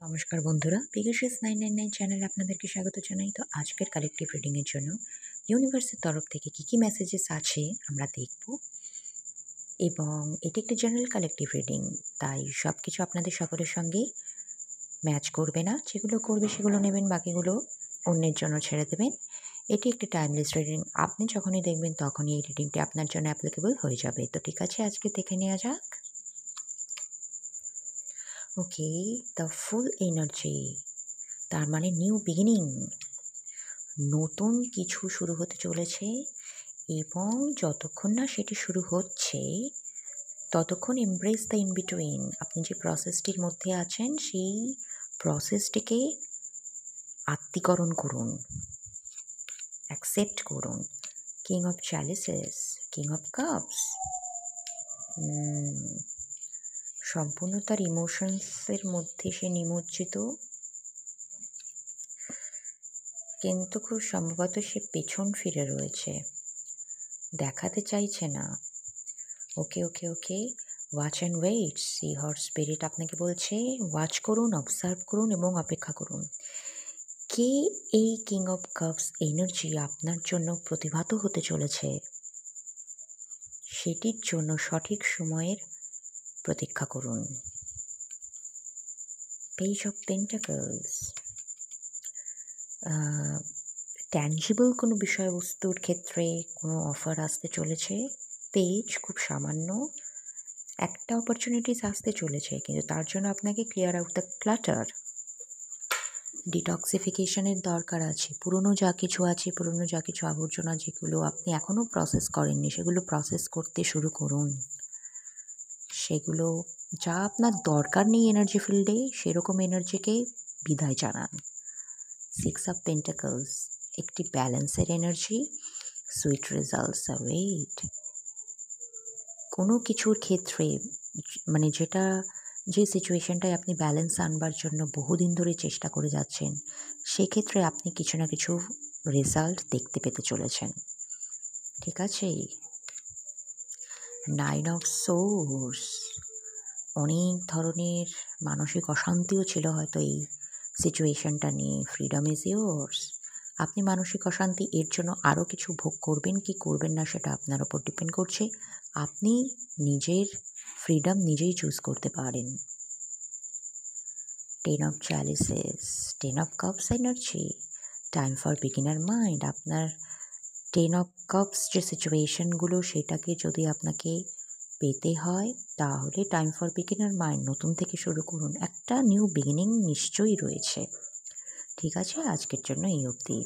নমস্কার বন্ধুরা, পেগাসাস 999 চ্যানেলে আপনাদেরকে স্বাগত জানাই। তো আজকের কালেকটিভ রিডিংয়ের জন্য ইউনিভার্সের তরফ থেকে কী মেসেজেস আছে আমরা দেখব, এবং এটি একটি জেনারেল কালেকটিভ রিডিং, তাই সব কিছু আপনাদের সকলের সঙ্গেই ম্যাচ করবে না। যেগুলো করবে সেগুলো নেবেন, বাকিগুলো অন্যের জন্য ছেড়ে দেবেন। এটি একটি টাইমলেস রিডিং, আপনি যখনই দেখবেন তখনই এই রিডিংটি আপনার জন্য অ্যাপ্লিকেবল হয়ে যাবে। তো ঠিক আছে, আজকে দেখে নেওয়া যাক। ওকে, দ্য ফুল এনার্জি, তার মানে নিউ বিগিনিং, নতুন কিছু শুরু হতে চলেছে। এবং যতক্ষণ না সেটি শুরু হচ্ছে ততক্ষণ এমব্রেস দ্য ইন বিটুইন। আপনি যে প্রসেসটির মধ্যে আছেন সেই প্রসেসটিকে আত্মীকরণ করুন, অ্যাকসেপ্ট করুন। King of chalices, king of cups, সম্পূর্ণ তার ইমোশনসের মধ্যে সে নিমজ্জিত, কিন্তু খুব সম্ভবত সে পেছন ফিরে রয়েছে, দেখাতে চাইছে না। Okay okay okay, watch and wait. সি হর স্পিরিট আপনাকে বলছে ওয়াচ করুন, অবজার্ভ করুন এবং অপেক্ষা করুন। কে এই কিং অফ কাপস এনার্জি আপনার জন্য প্রতিভাত হতে চলেছে, সেটির জন্য সঠিক সময়ের প্রতীক্ষা করুন। পেজ অফ পেন্টাকলস, ট্যাঞ্জিবল কোনো বিষয়বস্তুর ক্ষেত্রে কোনো অফার আসতে চলেছে। পেজ খুব সামান্য একটা অপরচুনিটিস আসতে চলেছে, কিন্তু তার জন্য আপনাকে ক্লিয়ার আউট দ্য ক্লাটার, ডিটক্সিফিকেশনের দরকার আছে। পুরনো যা কিছু আছে, পুরনো যা কিছু আবর্জনা যেগুলো আপনি এখনও প্রসেস করেননি, সেগুলো প্রসেস করতে শুরু করুন। সেগুলো যা আপনার দরকার নেই এনার্জি ফিল্ডে, সেরকম এনার্জিকে বিদায় জানান। সিক্স অফ পেন্টাকলস, একটি ব্যালেন্সের এনার্জি, সুইট রেজাল্টস অ্যাওয়েট। কোনো কিছুর ক্ষেত্রে মানে যে সিচুয়েশনটায় আপনি ব্যালেন্স আনবার জন্য বহুদিন ধরে চেষ্টা করে যাচ্ছেন, সেক্ষেত্রে আপনি কিছু না কিছু রেজাল্ট দেখতে পেতে চলেছেন। ঠিক আছে। নাইন অফ সোর্স, অনেক ধরনের মানসিক অশান্তিও ছিল হয়তো এই সিচুয়েশনটা নিয়ে। Freedom is yours. আপনি মানসিক অশান্তি এর জন্য আরও কিছু ভোগ করবেন কি করবেন না সেটা আপনার ওপর ডিপেন্ড করছে। আপনি নিজের ফ্রিডম নিজেই চুজ করতে পারেন। Ten of chalices, ten of cups energy, time for beginner mind. আপনার টেন অফ কাপস যে সিচুয়েশনগুলো, সেটাকে যদি আপনাকে পেতে হয় তাহলে টাইম ফর বিগিনার মাইন্ড, নতুন থেকে শুরু করুন। একটা নিউ বিগিনিং নিশ্চয়ই রয়েছে। ঠিক আছে, আজকের জন্য এই অবধি।